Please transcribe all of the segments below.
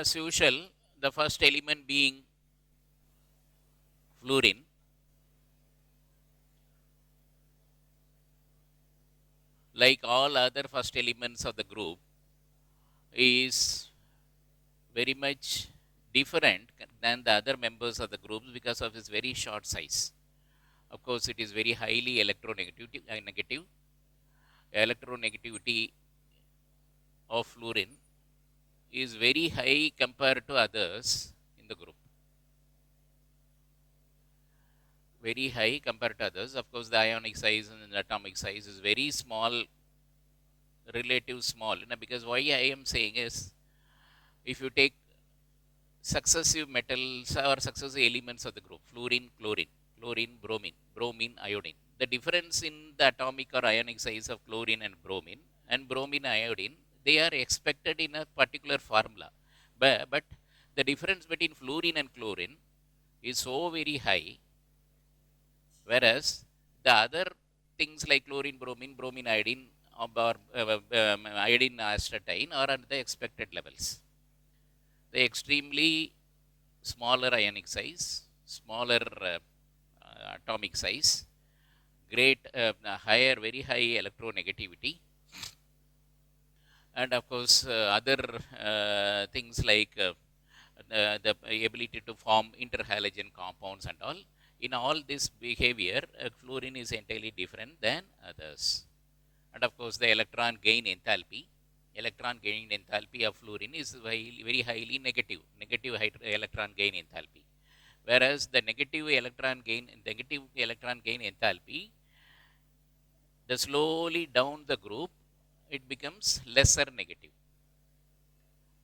as usual, the first element being fluorine, like all other first elements of the group, is very much different than the other members of the groups because of its very short size. Of course, it is very highly negative. Electronegativity of fluorine is very high compared to others in the group. Very high compared to others. Of course, the ionic size and the atomic size is very small, relative small. Because why I am saying is, if you take successive metals or successive elements of the group, fluorine, chlorine, bromine, iodine. The difference in the atomic or ionic size of chlorine and bromine, iodine, they are expected in a particular formula. But the difference between fluorine and chlorine is so very high, whereas the other things like chlorine, bromine, iodine, or iodine astatine are at the expected levels. The extremely smaller ionic size, smaller atomic size, higher, very high electronegativity, and of course other things like the ability to form interhalogen compounds and all. In all this behavior, fluorine is entirely different than others. And of course, the electron gain enthalpy of fluorine is very highly negative electron gain enthalpy. Whereas the negative electron gain enthalpy, the slowly down the group, it becomes lesser negative.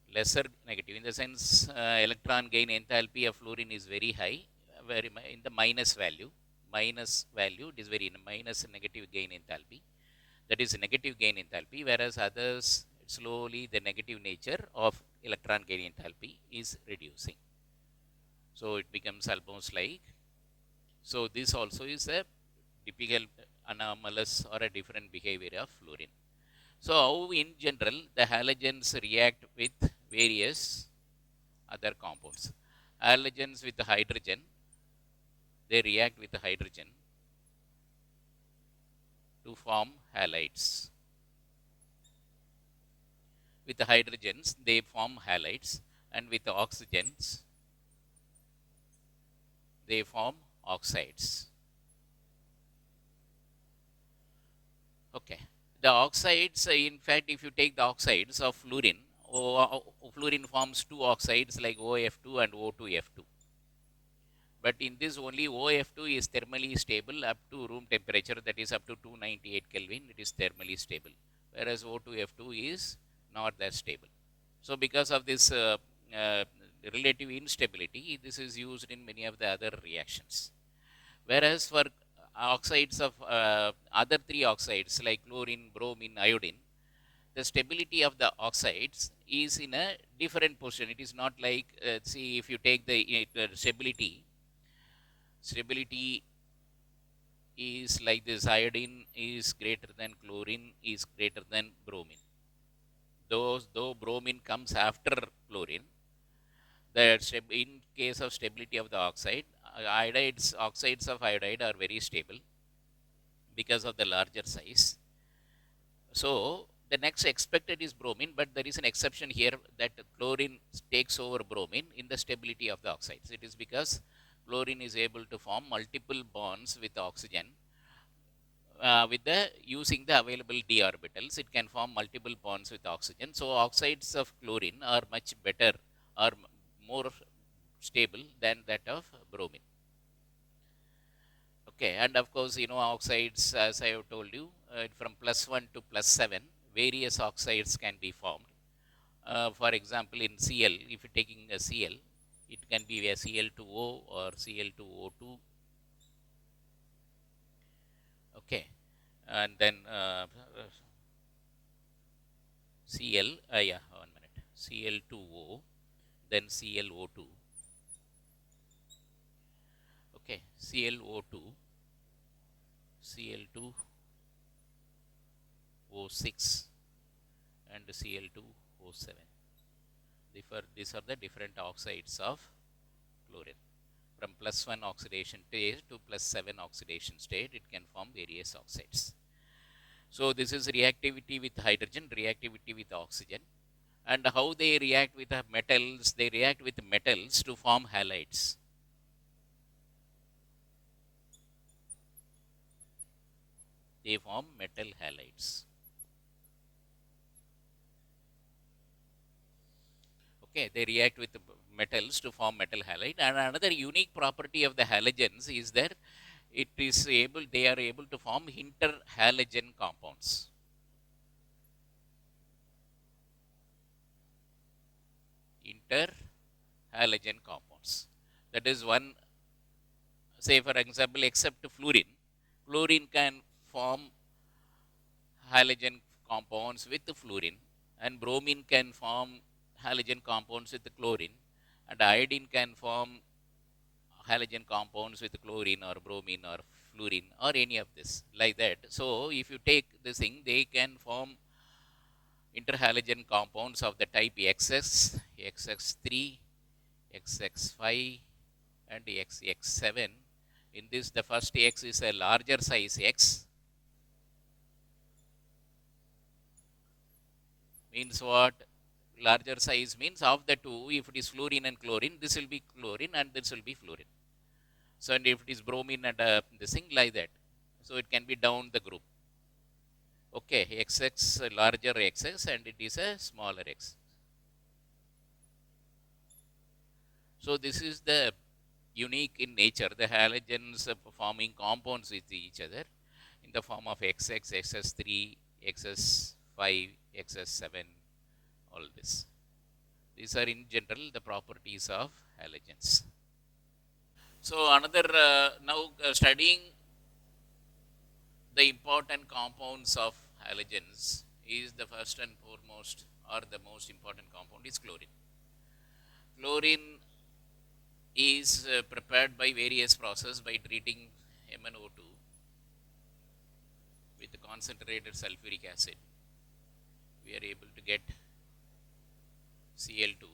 In the sense, electron gain enthalpy of fluorine is very high, in the minus value. It is very minus negative gain enthalpy. That is negative gain enthalpy, whereas others, slowly the negative nature of electron gain enthalpy is reducing. So it becomes almost like, so this also is a typical anomalous or a different behavior of fluorine. So how in general the halogens react with various other compounds. Halogens with hydrogen, they react with hydrogen to form halides. With the hydrogens, they form halides, and with the oxygens, they form oxides. Okay. The oxides, in fact, if you take the oxides of fluorine, fluorine forms two oxides like OF2 and O2F2. But in this, only OF2 is thermally stable up to room temperature, that is up to 298 Kelvin, it is thermally stable. Whereas O2F2 is not that stable. So because of this relative instability, this is used in many of the other reactions. Whereas for oxides of other three oxides like chlorine, bromine, iodine, the stability of the oxides is in a different position. It is not like, see, if you take the stability is like this: iodine is greater than chlorine is greater than bromine. Though bromine comes after chlorine, in case of stability of the oxide, oxides of iodide are very stable because of the larger size. So the next expected is bromine, but there is an exception here that chlorine takes over bromine in the stability of the oxides. It is because chlorine is able to form multiple bonds with oxygen. With the using the available d orbitals, it can form multiple bonds with oxygen. So oxides of chlorine are much better or more stable than that of bromine. Okay, and of course, oxides, as I have told you, from +1 to +7, various oxides can be formed. For example, in Cl, if you're taking a Cl, it can be a Cl2O or Cl2O2. Okay, and then Cl, yeah, 1 minute, Cl2O, then ClO2. Okay, ClO2, Cl2O6, and Cl2O7. These are the different oxides of chlorine. From +1 oxidation state to +7 oxidation state, it can form various oxides. So this is reactivity with hydrogen, reactivity with oxygen. And how they react with the metals? They react with metals to form halides. They form metal halides. Okay, they react with metals to form metal halide. And another unique property of the halogens is that they are able to form interhalogen compounds. Interhalogen compounds. That is one, say for example, except fluorine. Fluorine can form halogen compounds with fluorine, and bromine can form halogen compounds with chlorine, and iodine can form halogen compounds with chlorine or bromine or fluorine or any of this like that. So if you take this thing, they can form interhalogen compounds of the type XX, XX3, XX5 and XX7. In this, the first X is a larger size X. Means what? Larger size means of the two, if it is fluorine and chlorine, this will be chlorine and this will be fluorine. So, and if it is bromine and this thing like that, so it can be down the group. Okay, XX larger XX and it is a smaller X. So this is the unique in nature, the halogens forming compounds with each other in the form of XX, XS3, XS5, XS7, all this. These are in general the properties of halogens. So another, now studying the important compounds of halogens is the first and foremost or the most important compound is chlorine. Chlorine is prepared by various processes by treating MnO2 with concentrated sulfuric acid. We are able to get Cl2.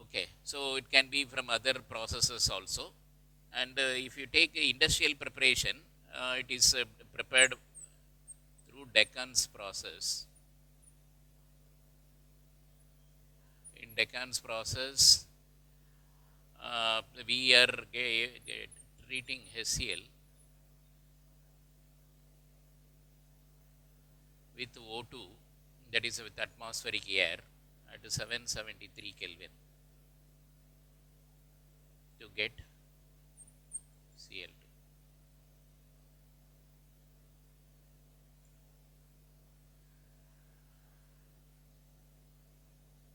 Okay, so it can be from other processes also. And if you take industrial preparation, it is prepared through Deccan's process. In Deccan's process, we are treating HCl with O2, that is with atmospheric air at 773 Kelvin to get Cl2.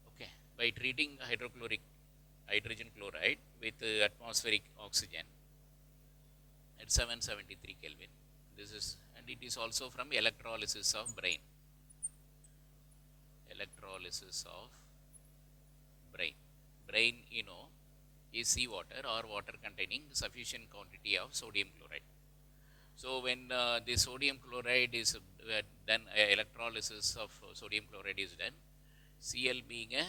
Okay, by treating hydrogen chloride with atmospheric oxygen at 773 Kelvin. This is, and it is also from electrolysis of brine. Electrolysis of brine. Brine, you know, is seawater or water containing sufficient quantity of sodium chloride. So when the sodium chloride is done, electrolysis of sodium chloride is done, Cl being a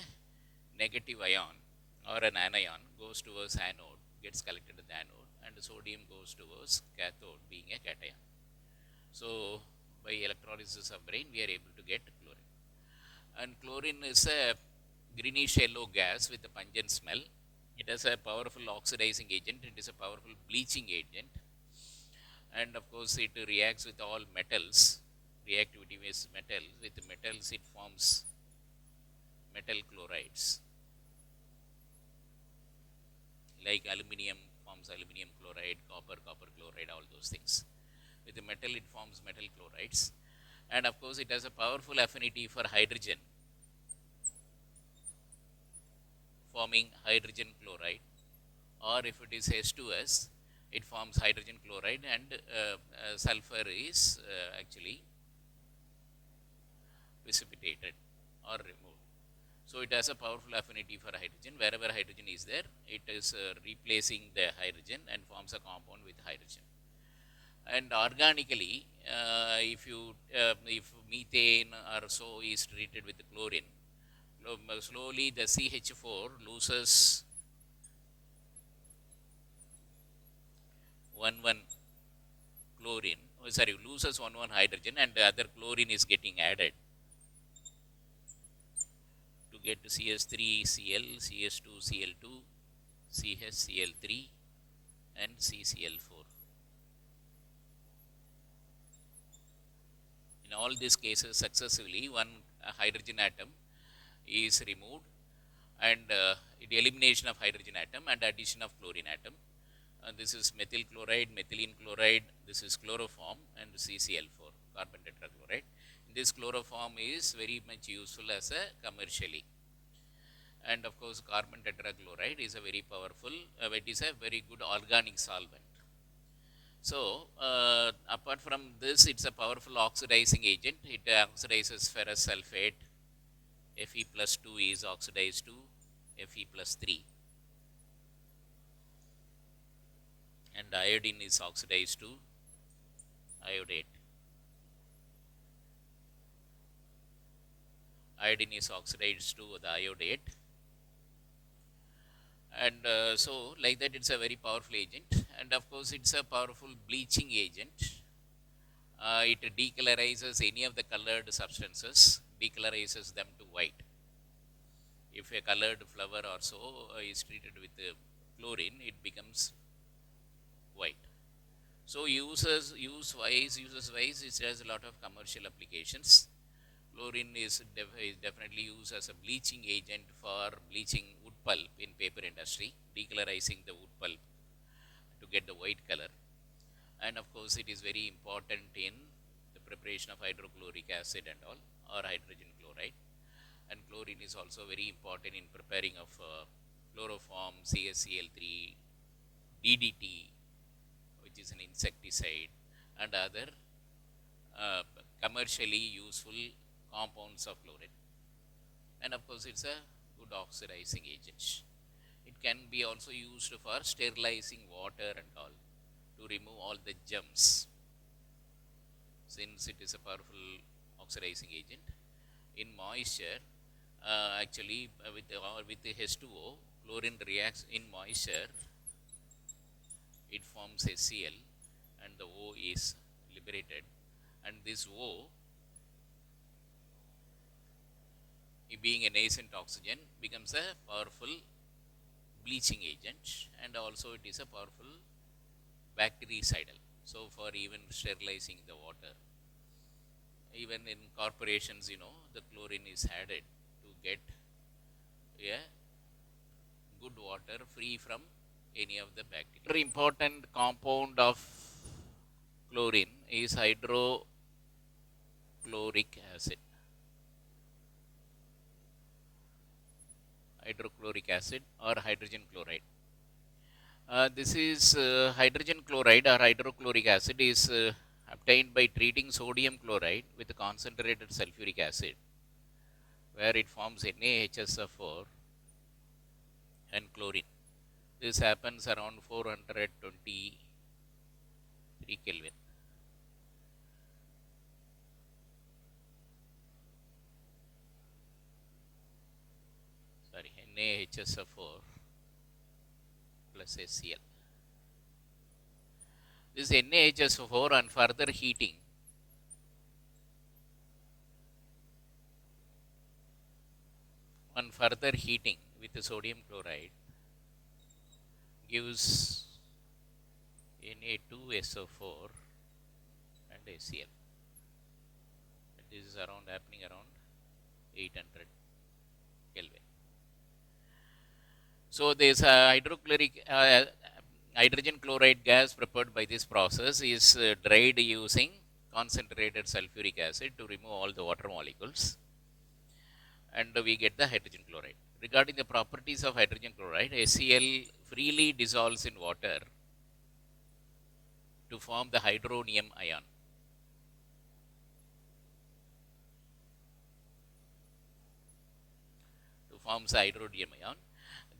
negative ion or an anion goes towards anode, gets collected in the anode, and the sodium goes towards cathode being a cation. So by electrolysis of brine, we are able to get chlorine. And chlorine is a greenish yellow gas with a pungent smell. It is a powerful oxidizing agent. It is a powerful bleaching agent. And of course, it reacts with all metals. Reactivity with metals. With metals, it forms metal chlorides. Like aluminium forms aluminium chloride, copper chloride, all those things. With the metal, it forms metal chlorides. And of course, it has a powerful affinity for hydrogen, forming hydrogen chloride, or if it is H2S, it forms hydrogen chloride, and sulfur is actually precipitated or removed. So it has a powerful affinity for hydrogen. Wherever hydrogen is there, it is replacing the hydrogen and forms a compound with hydrogen. And organically, if methane or so is treated with chlorine, slowly the CH4 loses 1 chlorine, loses 1 hydrogen, and the other chlorine is getting added to get to CH3Cl, CH2Cl2, CHCl3, and CCl4. In all these cases, successively, one hydrogen atom is removed, and the elimination of hydrogen atom and addition of chlorine atom. This is methyl chloride, methylene chloride, this is chloroform, and CCl4, carbon tetrachloride. This chloroform is very much useful as a commercially. And of course, carbon tetrachloride is a very powerful, it is a very good organic solvent. So, apart from this, it's a powerful oxidizing agent. It oxidizes ferrous sulfate. Fe plus 2 is oxidized to Fe plus 3. And iodine is oxidized to iodate. Iodine is oxidized to the iodate. And so, like that, it's a very powerful agent. And of course, it's a powerful bleaching agent. It decolorizes any of the colored substances, decolorizes them to white. If a colored flower or so is treated with chlorine, it becomes white. So uses wise, it has a lot of commercial applications. Chlorine is definitely used as a bleaching agent for bleaching wood pulp in paper industry, decolorizing the wood pulp to get the white color. And of course, it is very important in the preparation of hydrochloric acid and all, or hydrogen chloride. And chlorine is also very important in preparing of chloroform, CHCl3, DDT, which is an insecticide, and other commercially useful compounds of chlorine. And of course, it's a good oxidizing agent. It can be also used for sterilizing water and all, to remove all the germs, since it is a powerful oxidizing agent. In moisture, actually with the H2O, chlorine reacts in moisture, it forms HCl, and the O is liberated, and this O, being a nascent oxygen, becomes a powerful bleaching agent, and also it is a powerful bactericidal. So for even sterilizing the water, even in corporations, the chlorine is added to get a good water free from any of the bacteria. Another important compound of chlorine is hydrochloric acid. Hydrochloric acid or hydrogen chloride. This is hydrogen chloride or hydrochloric acid is obtained by treating sodium chloride with concentrated sulfuric acid, where it forms NaHSO4 and chlorine. This happens around 423 Kelvin. Sorry, NaHSO4 plus HCl. This NaHSO4 on further heating with the sodium chloride gives Na2SO4 and HCl. This is happening around 800 Kelvin. So this hydrogen chloride gas prepared by this process is dried using concentrated sulfuric acid to remove all the water molecules, and we get the hydrogen chloride. Regarding the properties of hydrogen chloride, HCl freely dissolves in water to form the hydronium ion. forms hydronium ion.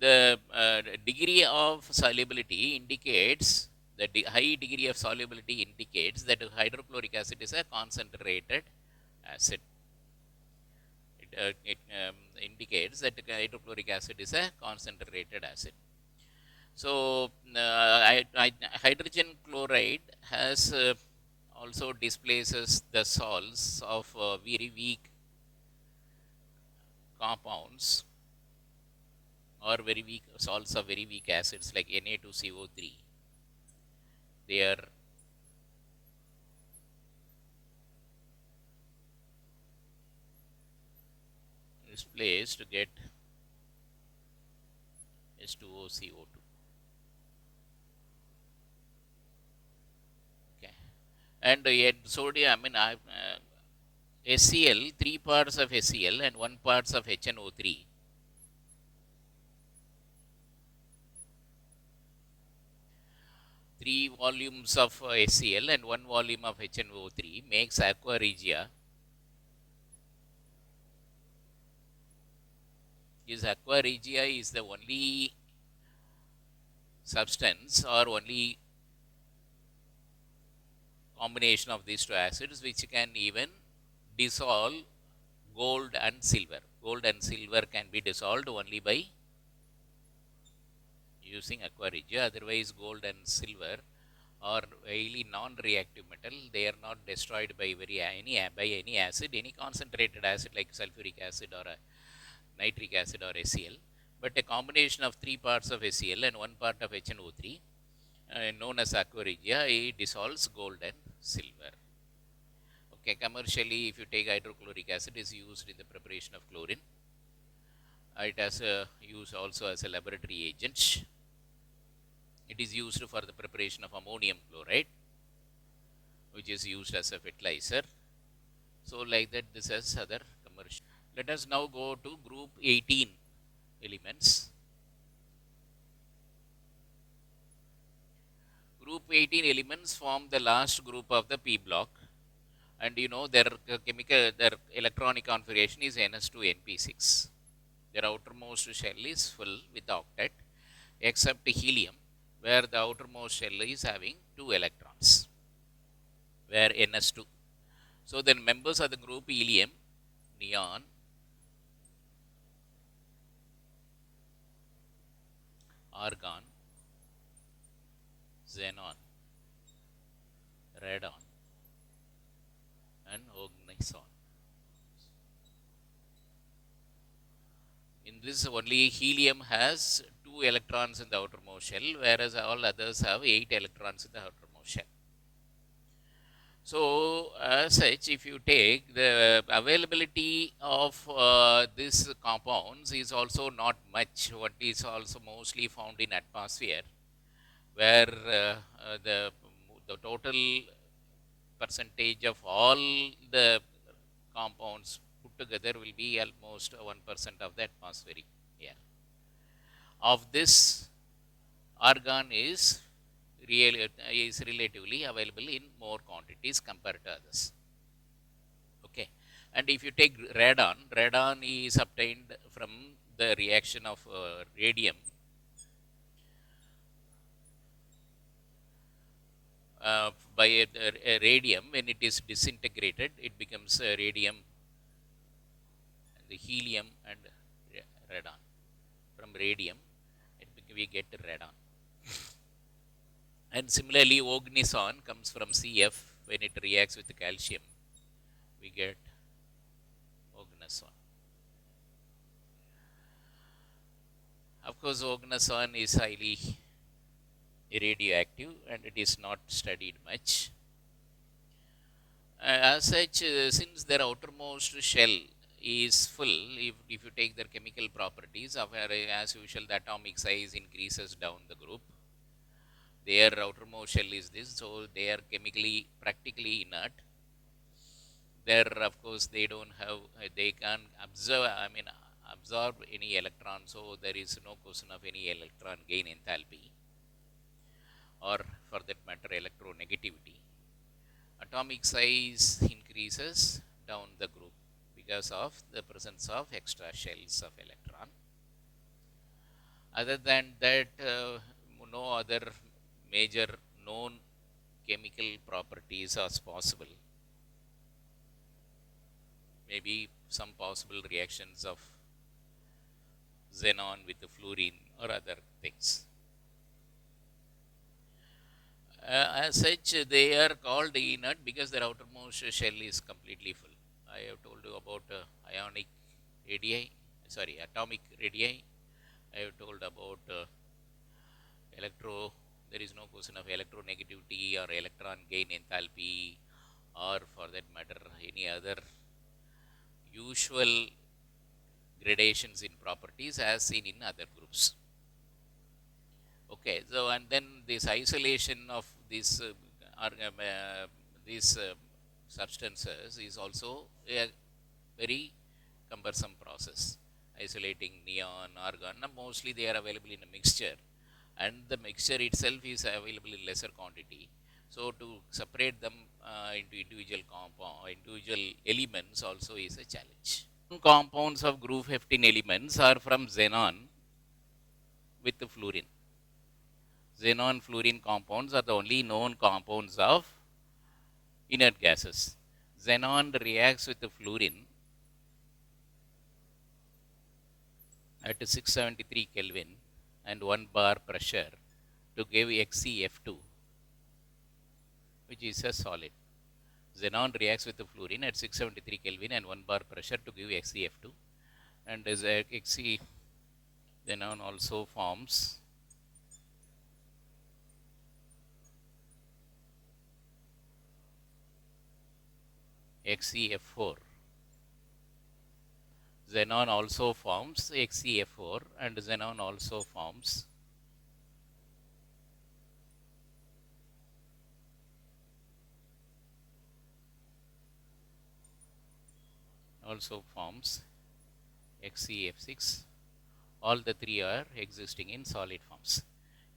The degree of solubility indicates, the high degree of solubility indicates that hydrochloric acid is a concentrated acid. It indicates that hydrochloric acid is a concentrated acid. So, hydrogen chloride has also displaces the salts of very weak compounds or very weak salts of very weak acids like Na2CO3. They are displaced to get H2OCO2. Okay, and sodium. HCl, 3 parts of HCl and 1 parts of HNO3. Three volumes of HCl and 1 volume of HNO3 makes aqua regia. Aqua regia is the only substance or only combination of these two acids which can even dissolve gold and silver. Gold and silver can be dissolved only by using aqua regia. Otherwise, gold and silver are highly non-reactive metal. They are not destroyed by any acid, any concentrated acid like sulfuric acid or nitric acid or HCl. But a combination of 3 parts of HCl and 1 part of HNO3, known as aqua regia, it dissolves gold and silver. Okay, commercially, if you take hydrochloric acid, is used in the preparation of chlorine. It has use also as a laboratory agent. It is used for the preparation of ammonium chloride, which is used as a fertilizer. So, like that, this has other commercial. Let us now go to group 18 elements. Group 18 elements form the last group of the P block, and you know their electronic configuration is Ns2Np6. Their outermost shell is full with octet, except helium, where the outermost shell is having 2 electrons, where Ns2. So, then members of the group helium, neon, argon, xenon, radon, and oganesson. In this, only helium has 2 electrons in the outermost shell, whereas all others have 8 electrons in the outermost shell. So, as such, if you take the availability of these compounds is also not much. What is also mostly found in atmosphere, where the total percentage of all the compounds put together will be almost 1% of the atmospheric air. Of this, argon is relatively available in more quantities compared to others. Okay, and if you take radon, radon is obtained from the reaction of radium. By a radium, when it is disintegrated, it becomes radium, the helium and radon. From radium, we get radon. And similarly, oganesson comes from CF. When it reacts with calcium, we get oganesson. Of course, oganesson is highly radioactive and it is not studied much. As such, since their outermost shell is full, if you take their chemical properties, as usual, the atomic size increases down the group. Their outermost shell is this, so they are chemically practically inert. There, of course, they don't have, they can absorb any electron, so there is no question of any electron gain enthalpy, or for that matter, electronegativity. Atomic size increases down the group because of the presence of extra shells of electron. Other than that, no other major known chemical properties are possible. Maybe some possible reactions of xenon with the fluorine or other things. As such, they are called inert because their outermost shell is completely full. I have told you about ionic radii, sorry, atomic radii. I have told about electro, there is no question of electronegativity or electron gain enthalpy, or for that matter, any other usual gradations in properties as seen in other groups. Okay, so and then this isolation of these substances is also a very cumbersome process. Isolating neon, argon, mostly they are available in a mixture, and the mixture itself is available in lesser quantity. So to separate them into individual elements also is a challenge. Compounds of group 15 elements are from xenon with the fluorine. Xenon fluorine compounds are the only known compounds of inert gases. Xenon reacts with the fluorine at 673 Kelvin and 1 bar pressure to give XeF2, which is a solid. Xenon reacts with the fluorine at 673 Kelvin and 1 bar pressure to give XeF2, and as Xe xenon also forms XeF4. Xenon also forms XeF4 and xenon also forms XeF6. All the three are existing in solid forms.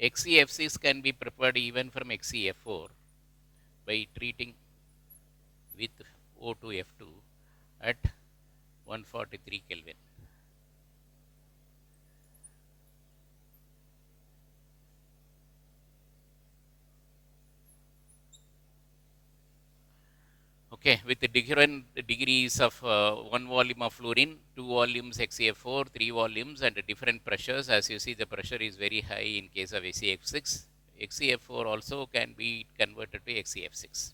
XeF6 can be prepared even from XeF4 by treating with O2F2 at 143 Kelvin. Okay, with the different degrees of 1 volume of fluorine, 2 volumes XeF4, 3 volumes, and different pressures. As you see, the pressure is very high in case of XeF6. XeF4 also can be converted to XeF6.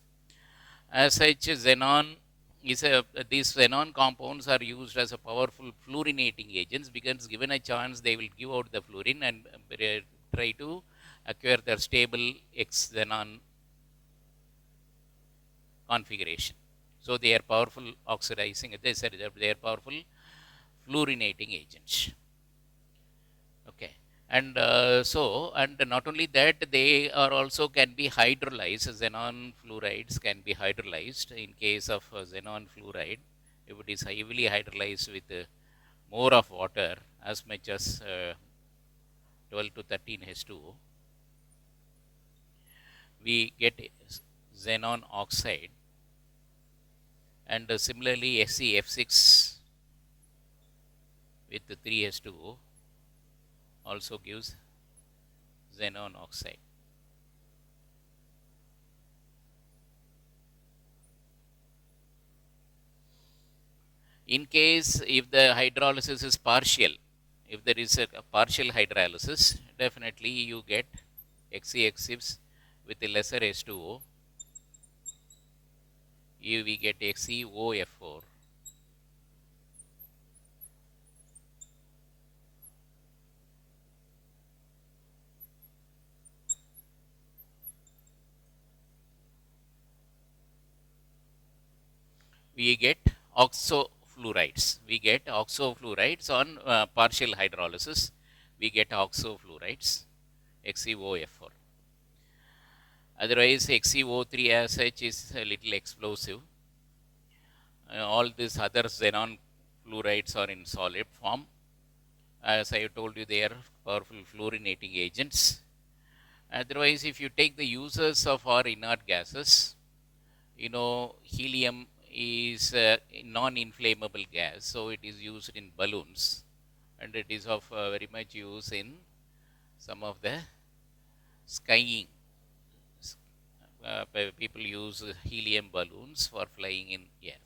As such, xenon these xenon compounds are used as a powerful fluorinating agents because given a chance they will give out the fluorine and try to acquire their stable X xenon configuration. So they are powerful oxidizing, they are powerful fluorinating agents. Okay. And and not only that, they are also can be hydrolyzed. Xenon fluorides can be hydrolyzed. In case of xenon fluoride, if it is heavily hydrolyzed with more of water, as much as 12 to 13 H2O, we get xenon oxide. And similarly, XeF6 with 3 H2O also gives xenon oxide. In case if the hydrolysis is partial, if there is a partial hydrolysis, definitely you get XeX6 with a lesser H2O, we get XeOF4. We get oxofluorides. We get oxofluorides on partial hydrolysis. We get oxofluorides, XeOF4. Otherwise, XeO3 as such is a little explosive. All these other xenon fluorides are in solid form. As I told you, they are powerful fluorinating agents. Otherwise, if you take the uses of our inert gases, helium is a non-inflammable gas, so it is used in balloons, and it is of very much use in some of the skying. People use helium balloons for flying in air.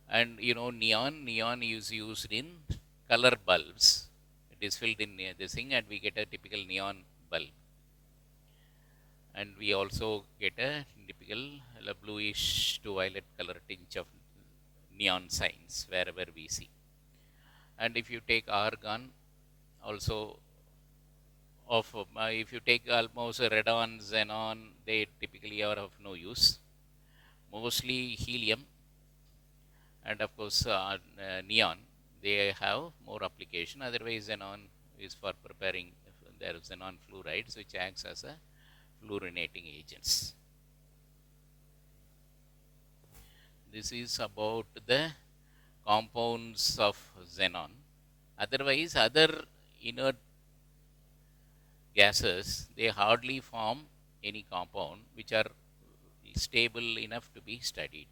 And neon is used in color bulbs. It is filled in this thing, and we get a typical neon bulb. And we also get a typical bluish to violet color tinge of neon signs wherever we see. And if you take argon, also of if you take almost radon, xenon, they typically are of no use. Mostly helium and of course neon, they have more application. Otherwise, xenon is for preparing. There is xenon fluorides which acts as a fluorinating agents. This is about the compounds of xenon. Otherwise, other inert gases, they hardly form any compound which are stable enough to be studied.